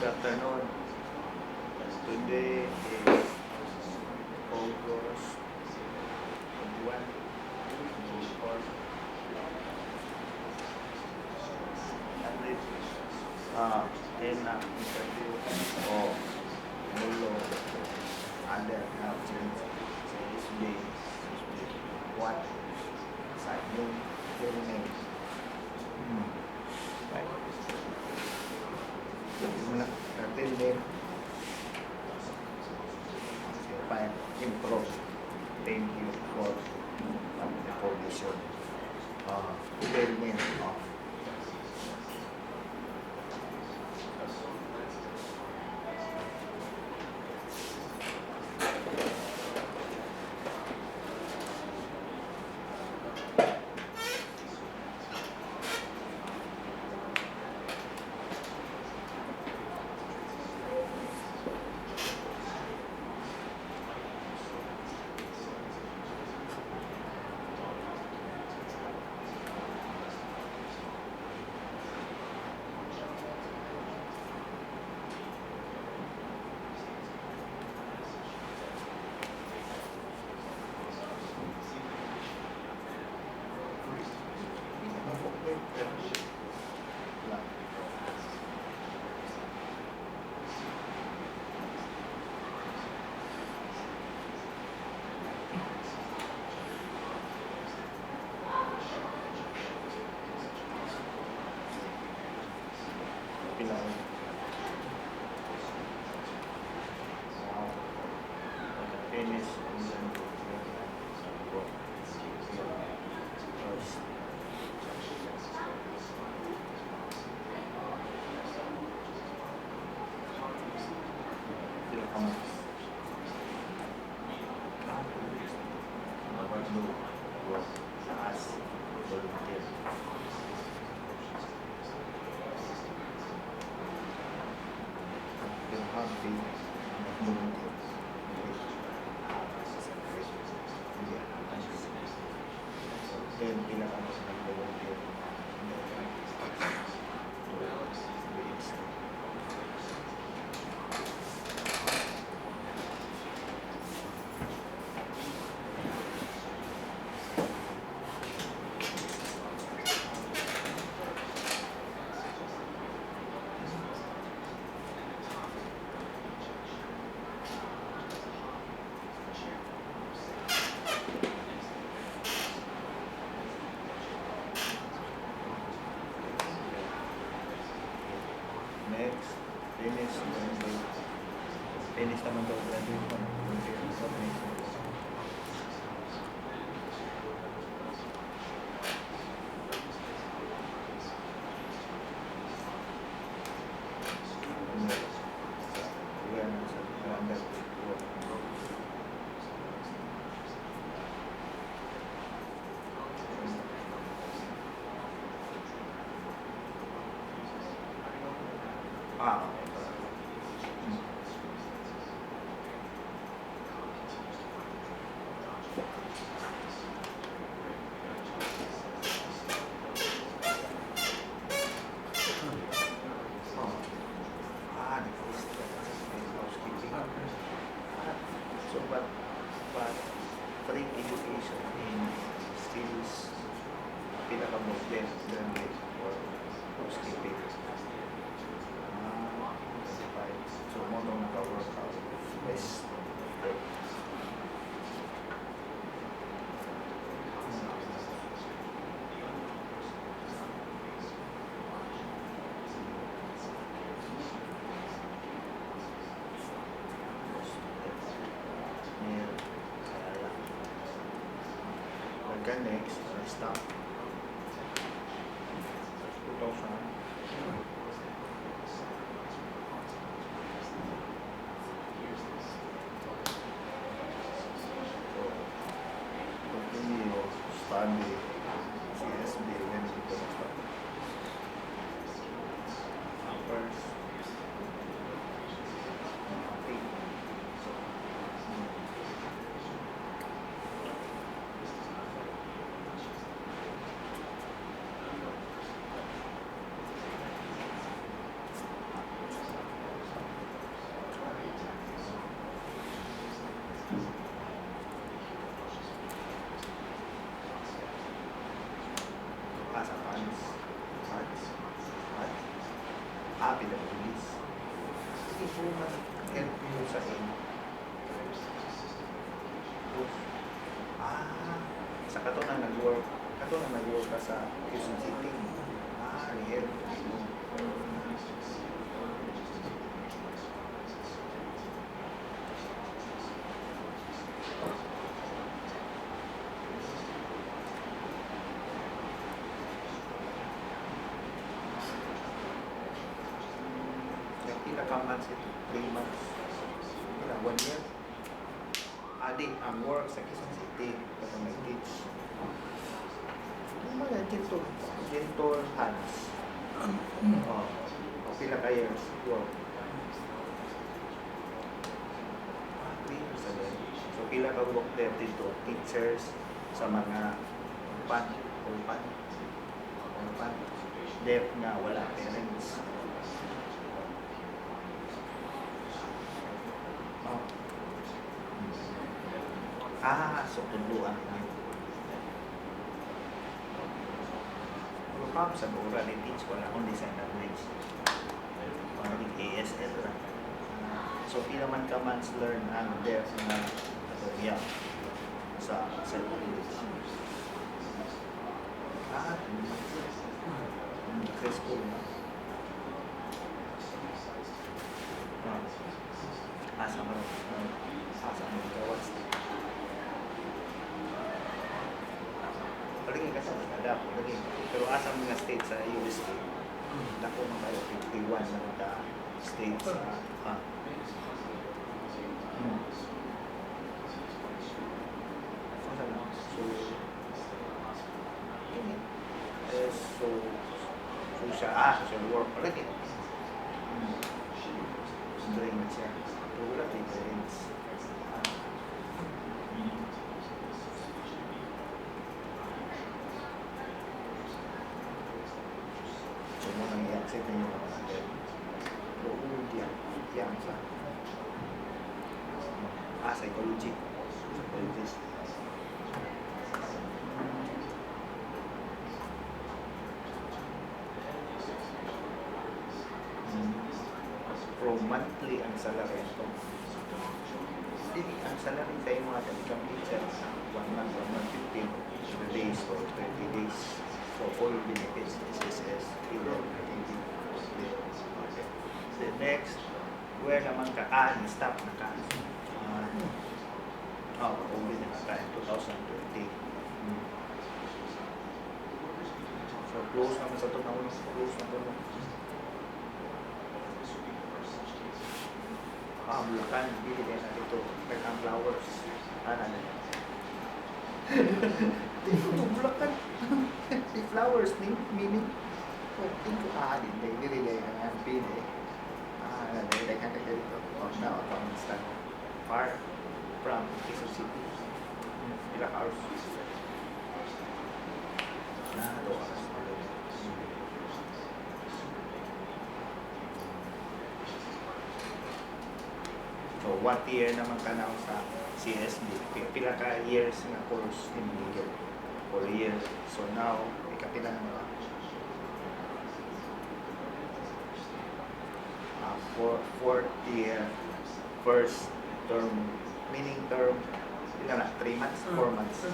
Good afternoon. Today is August 21, 24. In interview o mulo ada natin sa SB what sa yung name. Right. Muna natin din fine improve. Thank you for the information. Development of finish and then then pinaka sa volunteer. Next, finish naman daw graduation. So, but free education in skills pinaka-modern graduate or housekeeping. So, mo nung ka-workout best. Hanggang next, stop. 2000. Continue study CSB when people start. First, PWDs. Sige po, help mo sa inyo. Sa kato na nag-work ka sa Quezon City. Real. Pila ka months ito? 3 months. Pila, 1 year. Adik ang work sa Quezon City. Ito may teach. Yung mga gentle hands. Pila ka years work. 3 years again. So pila ka work there dito. Teachers sa mga urban. Deaf nga, wala parents. So tunduan na. Program sa Bura, teach ko lang kung design language. Parang ASL lang. So pila man ka months learn ang deaf na kategorya sa language. Sa school na. Asa mo gawas. Lagi kasi nagkada po lagi. Pero asa mga states sa USA, dako man kayo 51 na mga states sa social work lagi. Doing siya. Wala difference. So mo nang i-accept niyo mga natin. Yang sa psychologist. From monthly ang salary ito. Ang salary sa mga telecom teachers 1 month, 115 days or 20 days. So all benefits, SSS, PhilHealth, the next, where naman stop na ka. COVID na ka in 2020. So close naman sa ito na close na ito. Bulacan, bili din natin ito. Ang flowers. Na. Ito Bulacan. The flowers, meaning. Ito dili ang pili. Dili ka dito. Now, stand far from Quezon City. Ilang hours. Doon. So, what year naman ka na sa CSB? Pila ka years na course in legal? 4 years. So, now, ikapila naman ka? 4th year, first term, meaning term, pila na? 3 months? 4 months?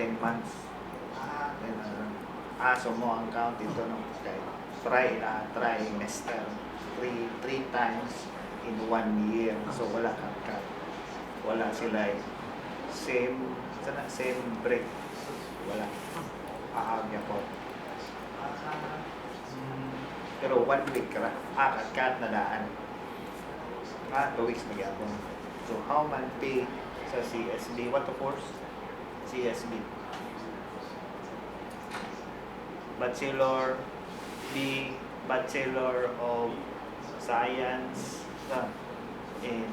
10 months. So mo ang count dito no? Trimester. 3 times in 1 year. So wala kang cut. Wala sila same break. Wala. Aagya po. Pero 1 week ka lang. Cut na daan. 2 weeks magyapon. So how man pay sa CSB? What the course? CSB. Bachelor of Science in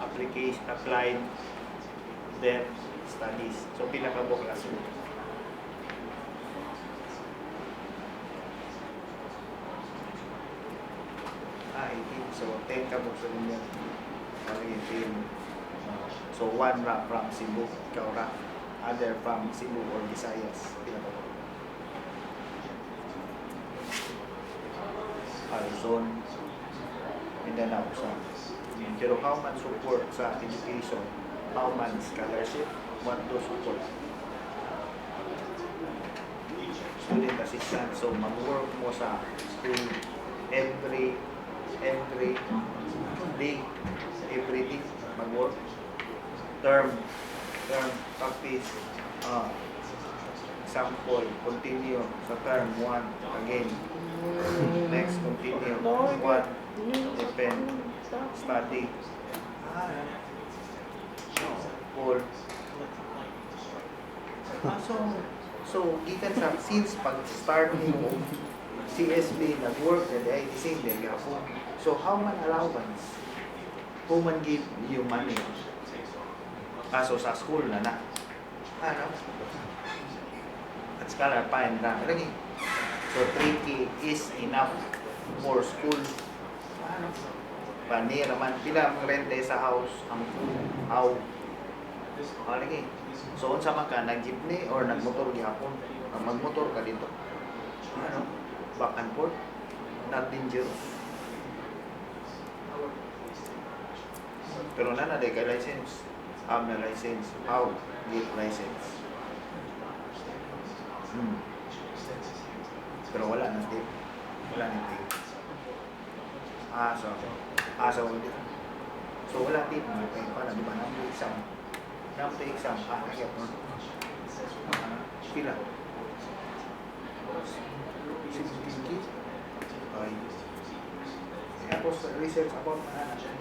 Applied Deaf Studies. So pila ka po klase? So 10 ka po sa inyo. So 1 from Cebu, ikaw other from Cebu or Visayas. Pila ka po? Luzon, Mindanao sa. Pero how man support sa education, how man scholarship, what to support. Student assistant, so mag-work mo sa school every day, mag-work. Term practice, example, continue sa term 1 again. Next, continue. 1, depend, study. All. So, gikan sa, since pag-start mo, CSB, nag-work, ay the same day, ako. So, how man allowance? Who man give you money? So, sa school na. Ano? At scholar, fine na. Lagi. So, 3K is enough for school. Ano? Panira man. Pila ang rente sa house, ang how? Lagi. So, unsa man ka, nag-jeepney or nag-motor gihapon? Mag-motor ka dito. Ano? Back and forth. Not dangerous. Pero na kay license. Have na license. How? Get license. Pero wala na tip. Wala na tip. So wala tip mo. Kaya para di ba namin exam. Namin exam. Kaya mo. Pila. 16 kids. Okay. Tapos research about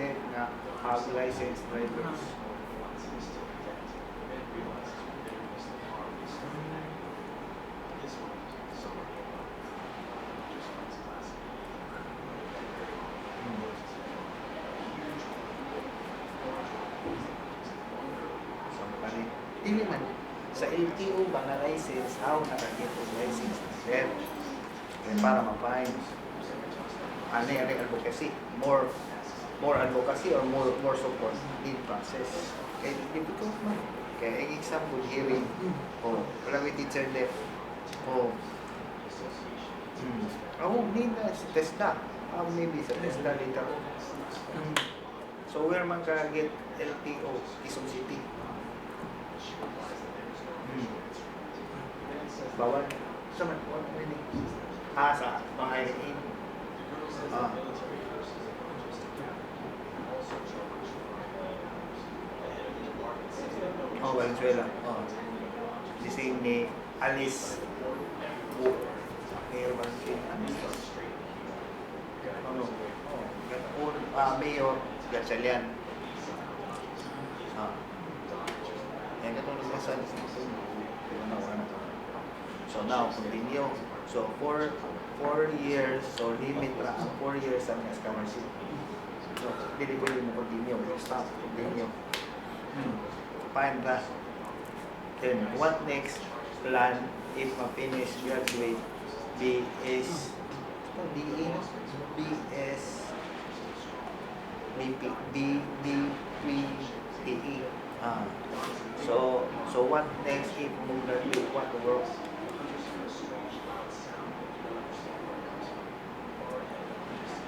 then na have license drivers. Dili man sa LTO ba na license, how nakaget og license there para ma-find ani advocacy, more advocacy or more support in process. Kaya difficult man. Kaya ang example hearing, wala may teacher left. Need na si TESDA. Maybe sa TESDA later. So where man ka get LTO, Quezon City. Bawal. Sa man, sa mga in. Valenzuela. The same ni Alice Mayor Bansin. Mayor Gatchalian. Yan katulad na sa so now, continue. So, 4 years, so limit na 4 years ang scholarship. So, hindi ko yung continue. Stop, continue. Find that. Then, what next plan if ma-finish, graduate, BS, BPE. So what next if mo graduate, what to work?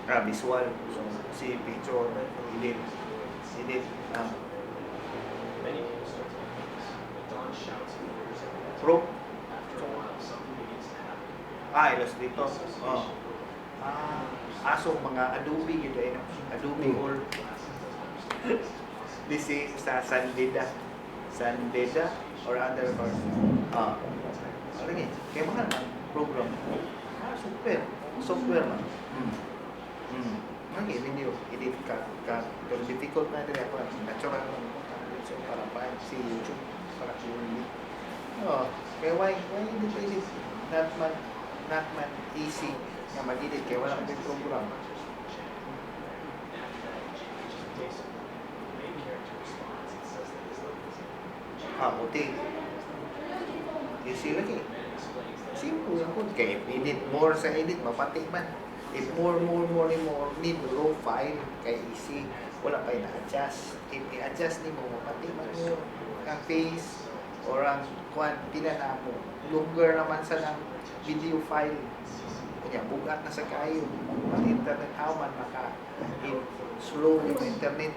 Visual. So, see picture, edit. Pro. Illustrator. So mga Adobe gitu Adobe or this is sa Sandeda or other parts. Lagi, kaya mga program. Software man. Lagi, video, edit ka. Pero difficult na din ako. Natural lang. So, para pa si YouTube. Para kunin. Kaya why edit? Not man easy na mag-edit. Kaya wala kang program. Puti. Easy lagi. Simple lang po. Kaya edit more sa edit, mapati man. If more need raw file, kaya easy. Wala pa na-adjust. If i-adjust ni mo, mapati man mo ang face or ang pila na mo. Longer naman sa ng video file. Kanya, bugat na sa kayo. Ang internet, how man slow yung internet.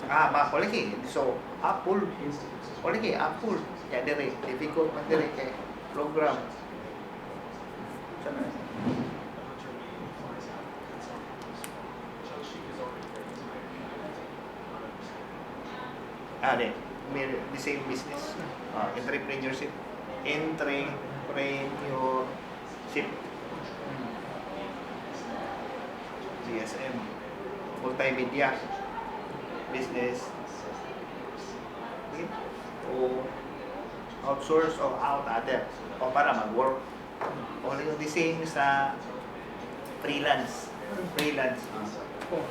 Malaki. So, Apple. Malaki, Apple. Ya, dire. Difficult man dire kay program. Sana. The same business. Entrepreneurship. GSM. Multimedia. Business. O outsource o out other. O para mag-work. O yung the same sa freelance.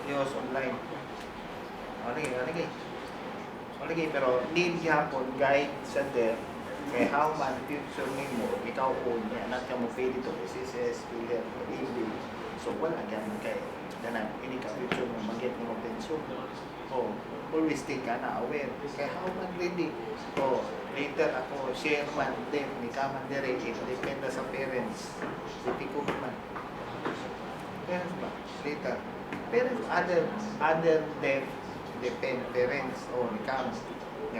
Use online. Okay, pero need hapon guide sa there kay how man future nimo ikaw po niya nat ka mo pay dito SSS filler EB so wala gyud kay danan ini ka future mo magget mo pension always think ka na aware kay how man ready later ako share man din ni ka man dire depende sa parents difficult man parents ba later parents other than depend parents o ikaw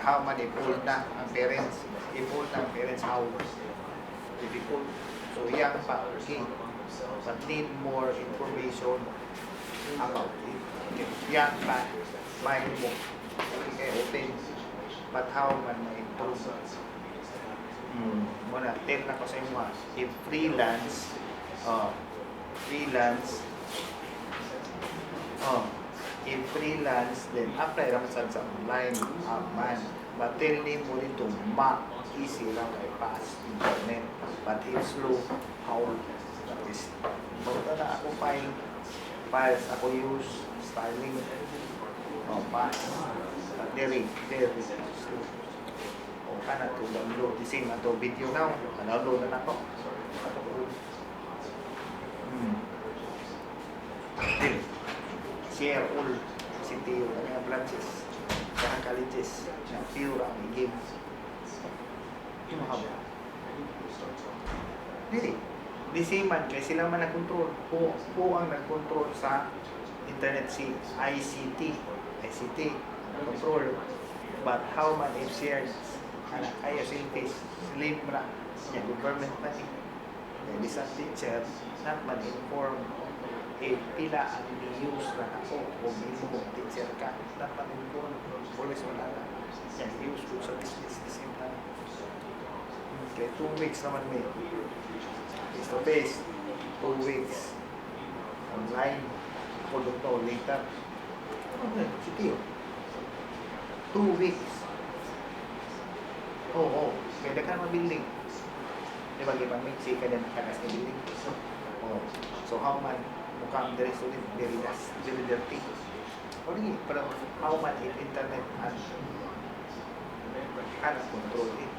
how man i-pull na ang parents how difficult so yan pa okay but need more information about it yan pa mind mo okay open but how man ma-improve muna tell na ko sa inyo if freelance in freelance, then apply naman sa online man. But tell name mo dito, easy lang kay pass internet. But it's slow, how is basta na ako files, ako use styling, pass. But very slow. Kana to download, the same na to video now, download na ako. Share all city mga branches mga colleges na pure ang game yung haba hindi the same man kaya sila man nag-control po ang nag-control sa internet si ICT control but how man if shared kaya silpis libra niya government money the isang teacher not man inform pila ang i-use na ako o mismo teacher ka dapat mo always wala na yan use ko sa business the same time okay 2 weeks naman may face to face 2 weeks online ako to later sige 2 weeks pwede ka mabiling di ba gipang mixi ka din kakas na building so how man mukhang very solid, very dirty. Pero how man if internet cannot control it.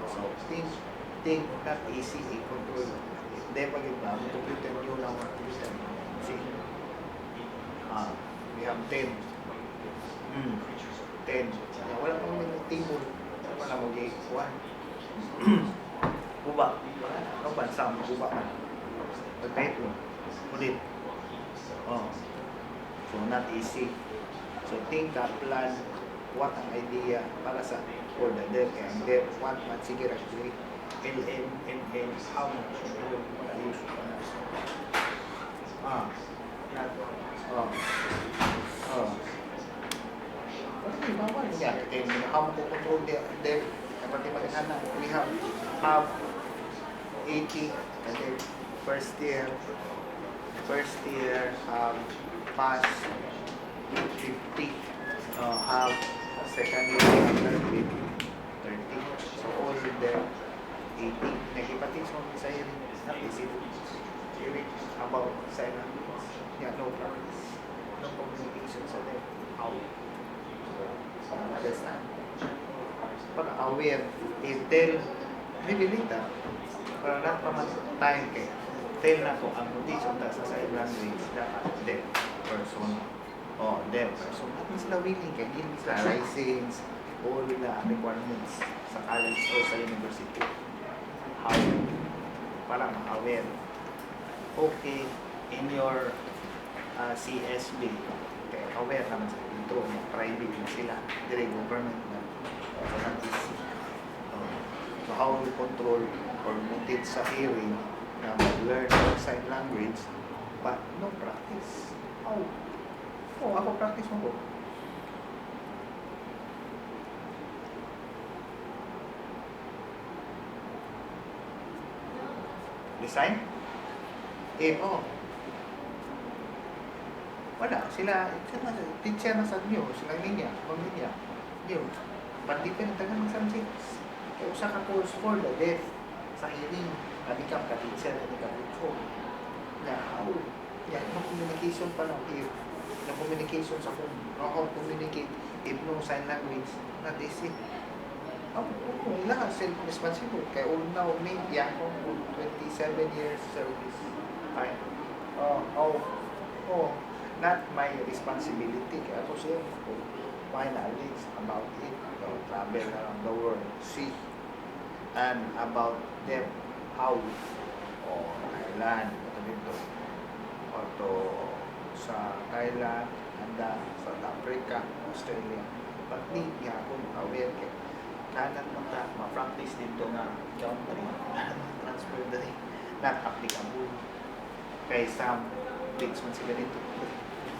So think not easy to control. Hindi pag iba, computer nyo lang ang computer. See, we have 10. 10. Wala pang mga table. Wala mo gay. 1. Guba. Ano ba? Sama guba man. Pag-type mo. Ulit. So not easy. So think plan what ang idea para sa for the dev and dev what man sige actually LM how much use okay bawal niya how mo control dev kapag magana we have 80 and then first year pass 50 have second year 30 so all in there 80 nagipatid mo sa iyo napisip about silent no practice no communication sa them how understand para aware tell maybe later para not naman time kay tell na ko ang notation ta sa sign language dapat deaf person at sila willing kay hindi sila license all the requirements sa college o sa university how para ma-aware. Okay, in your CSB, okay, aware naman sa dito, private na sila, direct government na. So, not easy. So, how we control or mutit sa hearing na mag-learn ng sign language but no practice. How? Oh, ako practice mo ko. Design? Oh. Wala, sila teacher na sa niyo, sila linya, pamilya. Niyo. Pati pa nagtagal ng subjects. Kaya usa ka course for the deaf sa hearing. Kami ka teacher, kami ka coach. Na how? Yan, no communication pa lang here. No communication sa kung how communicate if no sign language, not easy. Lahat self-responsible. Kaya una may ako 27 years service. Ay, not my responsibility. Kaya ako siya, my knowledge about it. Travel around the world, see, and about them, how, Thailand, or to sa Thailand, and South Africa, Australia. But hindi ako aware kaya kanan ma-practice dito nga country, transfer na rin, not applicable. Kay some things man sila dito.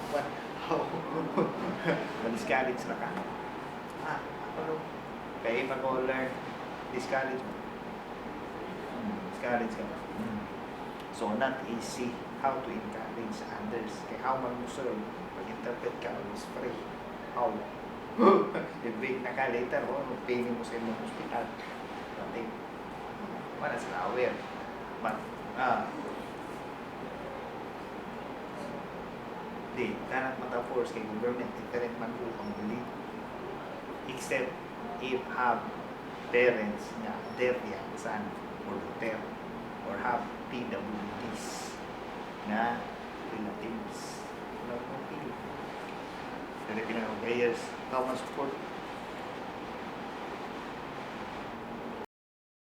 What? How? Ma-discourage na ka. Ano? Kaya if ako learn, discourage mo. Discourage ka. So, not easy how to encourage others. Kaya how man mo serve, pag-interpret ka, always free. How? I-break na ka later, mag-paying mo sa inyong hospital. Nothing. Wala sila aware. But, di, kanat mata-force kay government, internet man po ang believe. Except if have parents na deaf yan, son or daughter, or have PWDs na relatives. Filipino prayers, common support